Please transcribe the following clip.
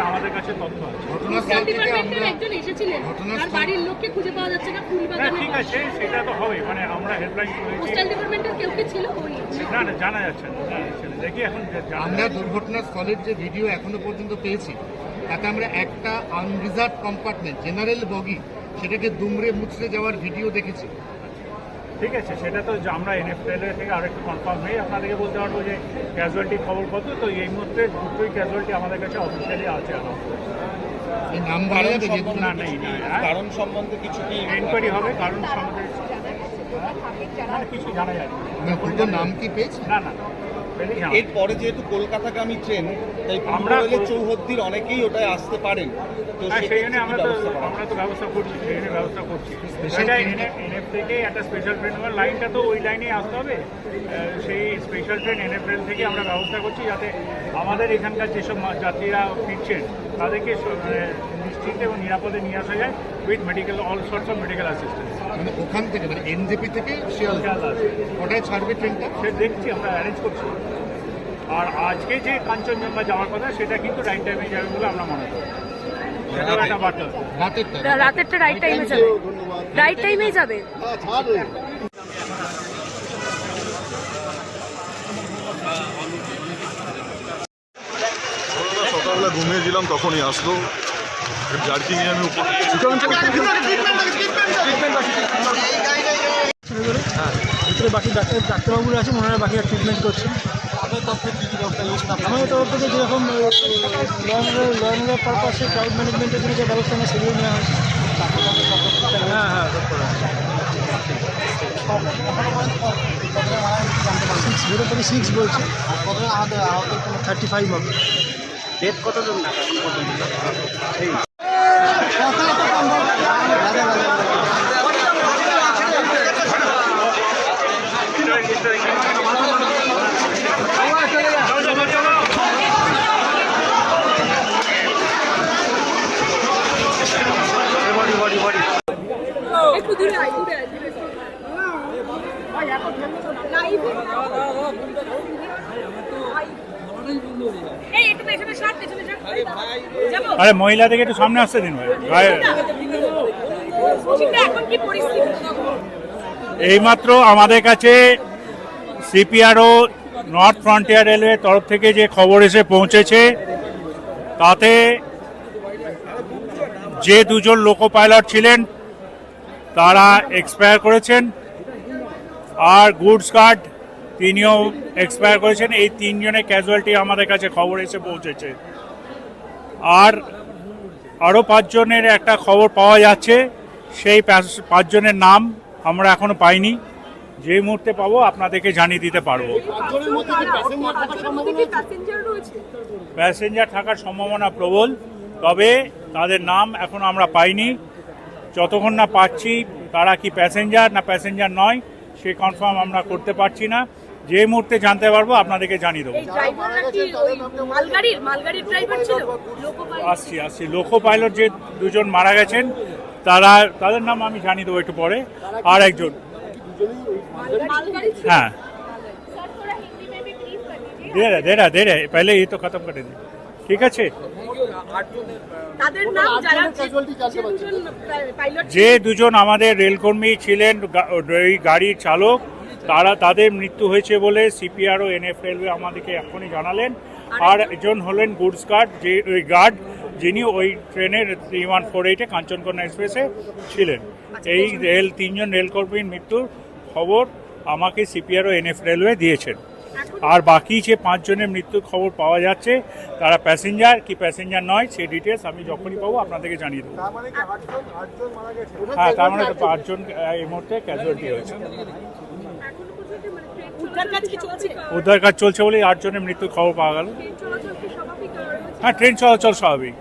আমাদের কাছে তথ্য আছে। ঠিক আছে, সেটা তো হবে, মানে আমরা হেল্পলাইন করেছি। না না, জানা যাচ্ছে না, দেখি এখন। আমরা দুর্ঘটনার স্থলের যে ভিডিও এখনো পর্যন্ত পেয়েছি তাতে আমরা একটা আনরিজার্ভ কম্পার্টমেন্ট জেনারেল বগি সেটাকে দুমড়ে মুচড়ে যাওয়ার ভিডিও দেখেছি। ঠিক আছে, সেটা তো আমরা এনএফএল থেকে আরেকটু কনফার্ম হয়ে আপনাদেরকে বলতে পারবো যে ক্যাজুয়ালিটি খবর কত। তো এই মুহূর্তে দুটোই ক্যাজুয়ালিটি আমাদের কাছে অফিসিয়ালি আছে। এই নাম বলা যাবে যে না নেই, কারণ সম্বন্ধে কিছু কি এনকোয়ারি হবে? কারণ সম্বন্ধে কিছু জানা যায় না, নাম কি পেয়েছে? না না। এরপরে যেহেতু কলকাতাগামী ট্রেন, তাই আমরা চৌহদ্দির অনেকেই ওটায় আসতে পারেন, তো সেই জন্য আমরা তো ব্যবস্থা করছি, ট্রেনের ব্যবস্থা করছি। সেটা এনএফ থেকে একটা স্পেশাল ট্রেন, লাইনটা তো ওই লাইনেই আসতে হবে। সেই স্পেশাল ট্রেন এনএফএল থেকে আমরা ব্যবস্থা করছি যাতে আমাদের এখানকার যেসব যাত্রীরা ফিরছেন তাদেরকে নিশ্চিন্তে এবং নিরাপদে নিয়ে আসা যায় with medical, all sorts of medical assistance. মানে ওখান থেকে, মানে এনজেপি থেকে শিয়ালদা ওটাই ছাড়বে ট্রেনটা? সে দেখছি, আমরা অ্যারেঞ্জ করছি। আর আজকে যে কাঞ্চনজঙ্ঘা যাওয়ার কথা সেটা কিন্তু রাইট টাইমে যাবে বলে আমরা মনে করি। সেটাও একটা বার্তা। রাতেরটা রাইট টাইমে যাবে, রাইট টাইমেই যাবে। সকালবেলা ঘুমিয়েছিলাম, তখনই আসলো জার্কিং নিয়ে। আমি ভিতরে বাকি ডাক্তারবাবুরা আছে, ওনারা বাকি ট্রিটমেন্ট করছেন। আমাদের তরফ থেকে যেরকম লয়ার পারপাসে ক্রাউড ম্যানেজমেন্টের জন্য যে ব্যবস্থা নেয় সেগুলো নেওয়া হয়েছে। হ্যাঁ হ্যাঁ, 6 বলছে, 35 হবে। ডেট কতজন না একটু দূরে আয়, দূরে আয়, দূরে আরে মহিলাদেরকে একটু সামনে আসতে দিন ভাই। এইমাত্র আমাদের কাছে সিপিআরও নর্থ ফ্রন্টিয়ার রেলওয়ে তরফ থেকে যে খবর এসে পৌঁছেছে তাতে যে দুজন লোকো পাইলট ছিলেন তারা এক্সপায়ার করেছেন, আর গুডস গার্ড তিনিও এক্সপায়ার করেছেন। এই তিনজনের ক্যাজুয়ালিটি আমাদের কাছে খবর এসে পৌঁছেছে। আর আরও 5 জনের একটা খবর পাওয়া যাচ্ছে, সেই 5 জনের নাম আমরা এখনো পাইনি। যে মুহূর্তে পাবো আপনাদেরকে জানিয়ে দিতে পারবো। প্যাসেঞ্জার থাকার সম্ভাবনা প্রবল, তবে তাদের নাম এখন আমরা পাইনি। যতক্ষণ না পাচ্ছি তারা কি প্যাসেঞ্জার না প্যাসেঞ্জার নয় সে কনফার্ম আমরা করতে পারছি না। যে মুহূর্তে জানতে পারবো আপনাদেরকে জানিয়ে দেবো। আসছি লোকো পাইলট যে 2 জন মারা গেছেন তাদের নাম আমি জানিয়ে দেবো একটু পরে। আর একজন, हाँ दे रहे पहले ये तो खत्म कर दे। ठीक है, যে 2 জন আমাদের রেলকর্মী ছিলেন গাড়ির চালক তাদের মৃত্যু হয়েছে বলে সিপিআরও এনএফএল আমাদেরকে এখনই জানালেন। আর একজন হলেন গুডস গার্ড, যে ওই গার্ড যিনি ওই ট্রেনের 3148-এ কাঞ্চনকন্যা এক্সপ্রেসে ছিলেন। এই 3 জন রেলকর্মীর মৃত্যুর খবর আমাকে সিপিআরও এনএফ রেলওয়ে দিয়েছেন। আর বাকি যে 5 জনের মৃত্যুর খবর পাওয়া যাচ্ছে তারা প্যাসেঞ্জার কি প্যাসেঞ্জার নয় সেই ডিটেলস আমি যখনই পাবো আপনাদেরকে জানিয়ে দেবো। হ্যাঁ, তার মানে 5 জন এই মুহূর্তে ক্যাজুয়ালিটি হয়েছে। উদ্ধার কাজ চলছে বলে 8 জনের মৃত্যুর খবর পাওয়া গেল। হ্যাঁ, ট্রেন চলাচল স্বাভাবিক।